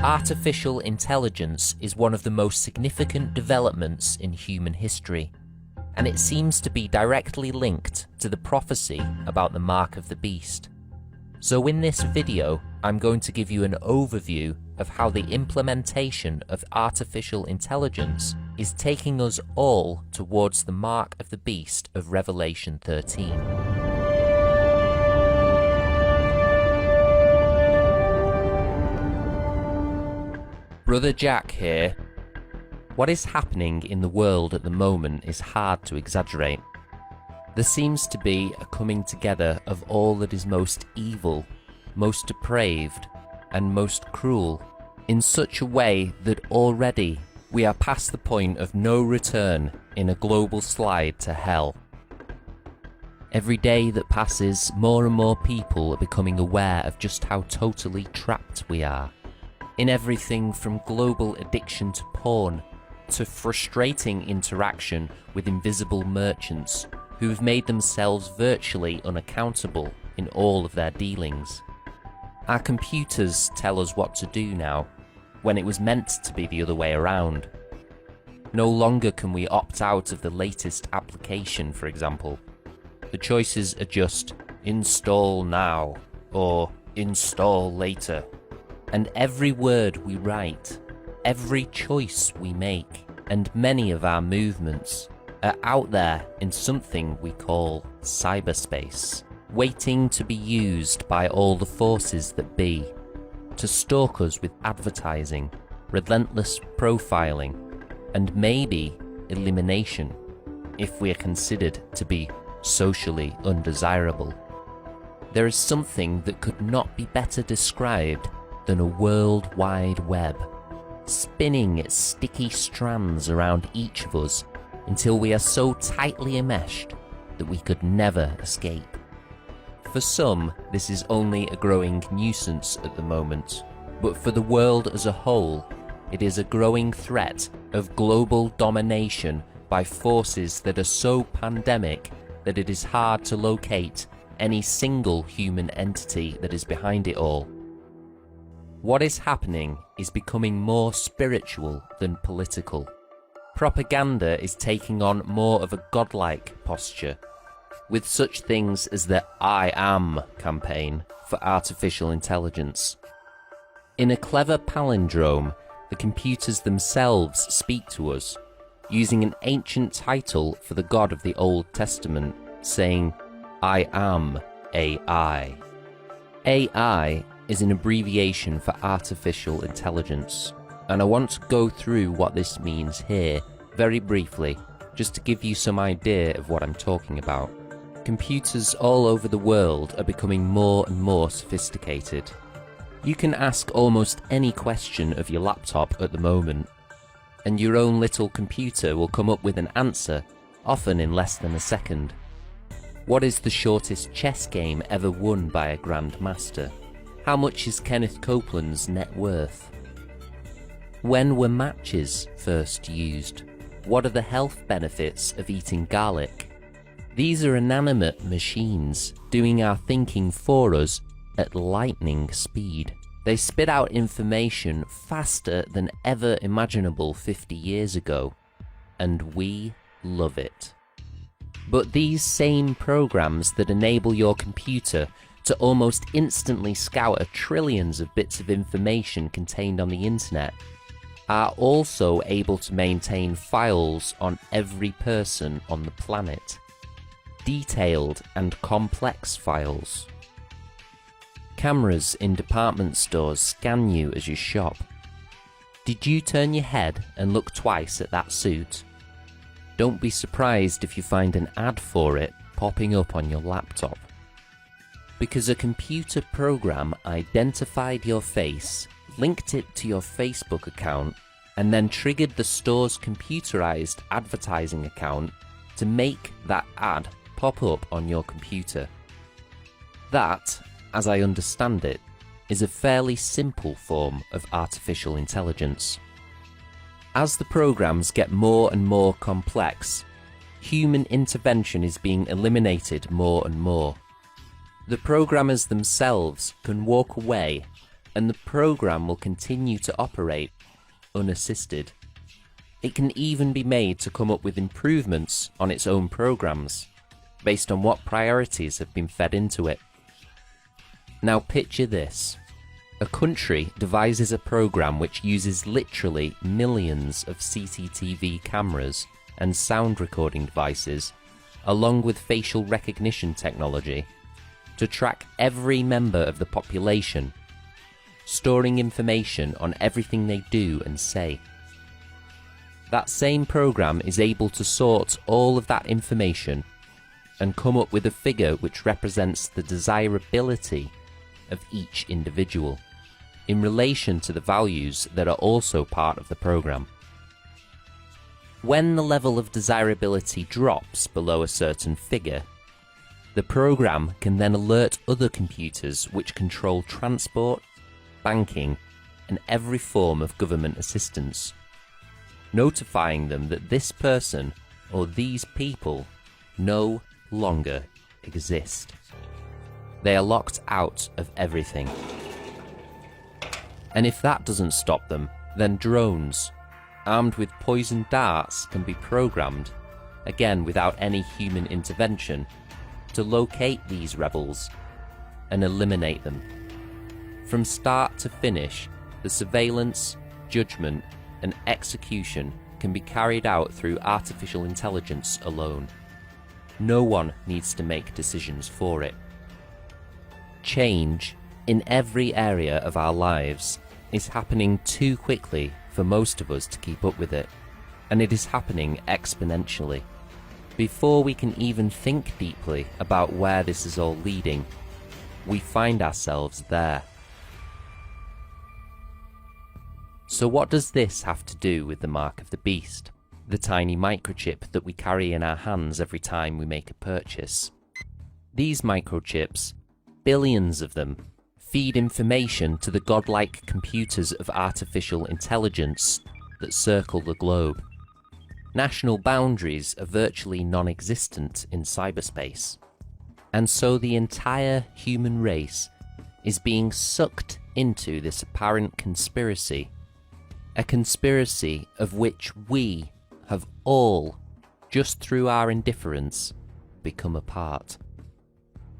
Artificial intelligence is one of the most significant developments in human history, and it seems to be directly linked to the prophecy about the mark of the beast. So in this video, I'm going to give you an overview of how the implementation of artificial intelligence is taking us all towards the mark of the beast of Revelation 13. Brother Jack here. What is happening in the world at the moment is hard to exaggerate. There seems to be a coming together of all that is most evil, most depraved, and most cruel, in such a way that already we are past the point of no return in a global slide to hell. Every day that passes, more and more people are becoming aware of just how totally trapped we are. In everything from global addiction to porn, to frustrating interaction with invisible merchants who have made themselves virtually unaccountable in all of their dealings. Our computers tell us what to do now, when it was meant to be the other way around. No longer can we opt out of the latest application, for example. The choices are just install now or install later. And every word we write, every choice we make, and many of our movements are out there in something we call cyberspace, waiting to be used by all the forces that be, to stalk us with advertising, relentless profiling, and maybe elimination, if we are considered to be socially undesirable. There is something that could not be better described than a world wide web, spinning its sticky strands around each of us until we are so tightly enmeshed that we could never escape. For some, this is only a growing nuisance at the moment, but for the world as a whole, it is a growing threat of global domination by forces that are so pandemic that it is hard to locate any single human entity that is behind it all. What is happening is becoming more spiritual than political. Propaganda is taking on more of a godlike posture, with such things as the I Am campaign for artificial intelligence. In a clever palindrome, the computers themselves speak to us, using an ancient title for the God of the Old Testament, saying, I am AI. AI is an abbreviation for artificial intelligence, and I want to go through what this means here very briefly, just to give you some idea of what I'm talking about. Computers all over the world are becoming more and more sophisticated. You can ask almost any question of your laptop at the moment, and your own little computer will come up with an answer, often in less than a second. What is the shortest chess game ever won by a grandmaster? How much is Kenneth Copeland's net worth? When were matches first used? What are the health benefits of eating garlic? These are inanimate machines doing our thinking for us at lightning speed. They spit out information faster than ever imaginable 50 years ago, and we love it. But these same programs that enable your computer to almost instantly scour trillions of bits of information contained on the internet are also able to maintain files on every person on the planet. Detailed and complex files. Cameras in department stores scan you as you shop. Did you turn your head and look twice at that suit? Don't be surprised if you find an ad for it popping up on your laptop. Because a computer program identified your face, linked it to your Facebook account, and then triggered the store's computerized advertising account to make that ad pop up on your computer. That, as I understand it, is a fairly simple form of artificial intelligence. As the programs get more and more complex, human intervention is being eliminated more and more. The programmers themselves can walk away and the program will continue to operate unassisted. It can even be made to come up with improvements on its own programs, based on what priorities have been fed into it. Now picture this. A country devises a program which uses literally millions of CCTV cameras and sound recording devices, along with facial recognition technology, to track every member of the population, storing information on everything they do and say. That same program is able to sort all of that information and come up with a figure which represents the desirability of each individual in relation to the values that are also part of the program. When the level of desirability drops below a certain figure, the program can then alert other computers which control transport, banking, and every form of government assistance, notifying them that this person or these people no longer exist. They are locked out of everything. And if that doesn't stop them, then drones, armed with poison darts, can be programmed, again without any human intervention, to locate these rebels and eliminate them. From start to finish, the surveillance, judgment, and execution can be carried out through artificial intelligence alone. No one needs to make decisions for it. Change in every area of our lives is happening too quickly for most of us to keep up with it, and it is happening exponentially. Before we can even think deeply about where this is all leading, we find ourselves there. So what does this have to do with the mark of the beast, the tiny microchip that we carry in our hands every time we make a purchase? These microchips, billions of them, feed information to the godlike computers of artificial intelligence that circle the globe. National boundaries are virtually non-existent in cyberspace, and so the entire human race is being sucked into this apparent conspiracy, a conspiracy of which we have all, just through our indifference, become a part.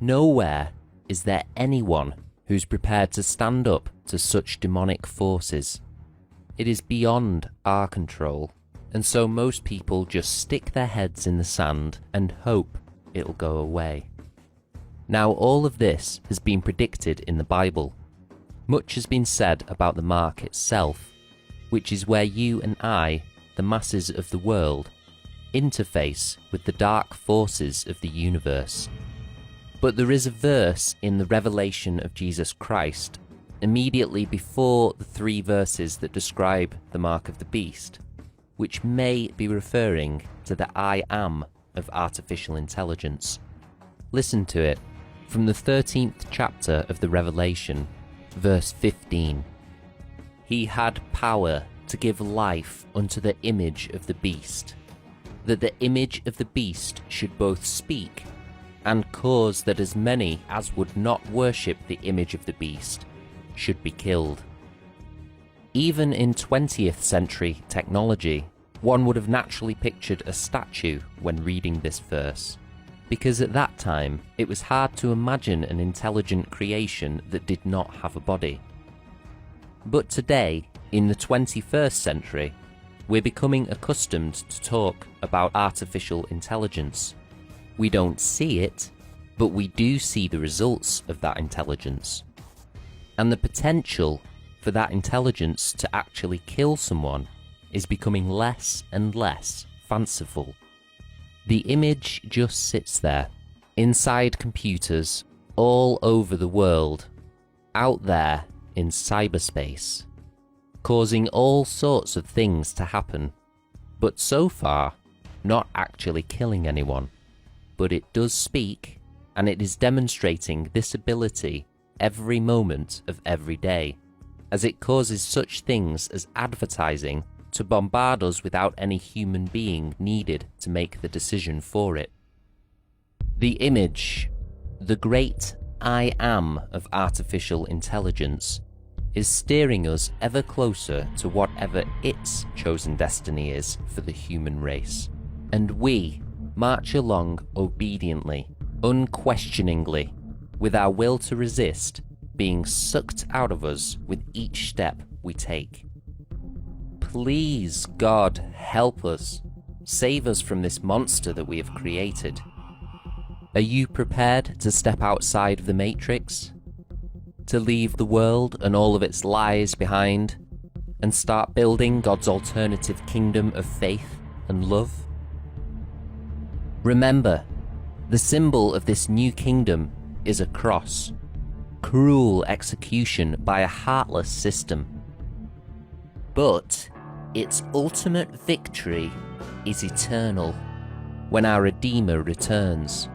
Nowhere is there anyone who's prepared to stand up to such demonic forces. It is beyond our control, and so most people just stick their heads in the sand and hope it'll go away. Now, all of this has been predicted in the Bible. Much has been said about the mark itself, which is where you and I, the masses of the world, interface with the dark forces of the universe. But there is a verse in the revelation of Jesus Christ, immediately before the 3 verses that describe the mark of the beast, which may be referring to the I am of artificial intelligence. Listen to it, from the 13th chapter of the Revelation, verse 15. He had power to give life unto the image of the beast, that the image of the beast should both speak and cause that as many as would not worship the image of the beast should be killed. Even in 20th century technology, one would have naturally pictured a statue when reading this verse, because at that time it was hard to imagine an intelligent creation that did not have a body. But today, in the 21st century, we're becoming accustomed to talk about artificial intelligence. We don't see it, but we do see the results of that intelligence. And the potential for that intelligence to actually kill someone is becoming less and less fanciful. The image just sits there, inside computers, all over the world, out there in cyberspace, causing all sorts of things to happen, but so far, not actually killing anyone. But it does speak, and it is demonstrating this ability every moment of every day, as it causes such things as advertising to bombard us without any human being needed to make the decision for it. The image, the great I am of artificial intelligence, is steering us ever closer to whatever its chosen destiny is for the human race. And we march along obediently, unquestioningly, with our will to resist being sucked out of us with each step we take. Please, God, help us. Save us from this monster that we have created. Are you prepared to step outside of the Matrix? To leave the world and all of its lies behind, and start building God's alternative kingdom of faith and love? Remember, the symbol of this new kingdom is a cross. Cruel execution by a heartless system. But its ultimate victory is eternal when our Redeemer returns.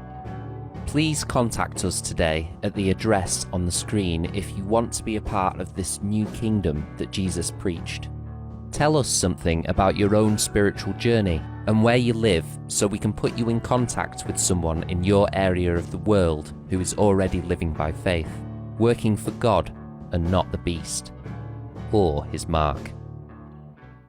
Please contact us today at the address on the screen if you want to be a part of this new kingdom that Jesus preached. Tell us something about your own spiritual journey and where you live so we can put you in contact with someone in your area of the world who is already living by faith, working for God and not the beast or his mark.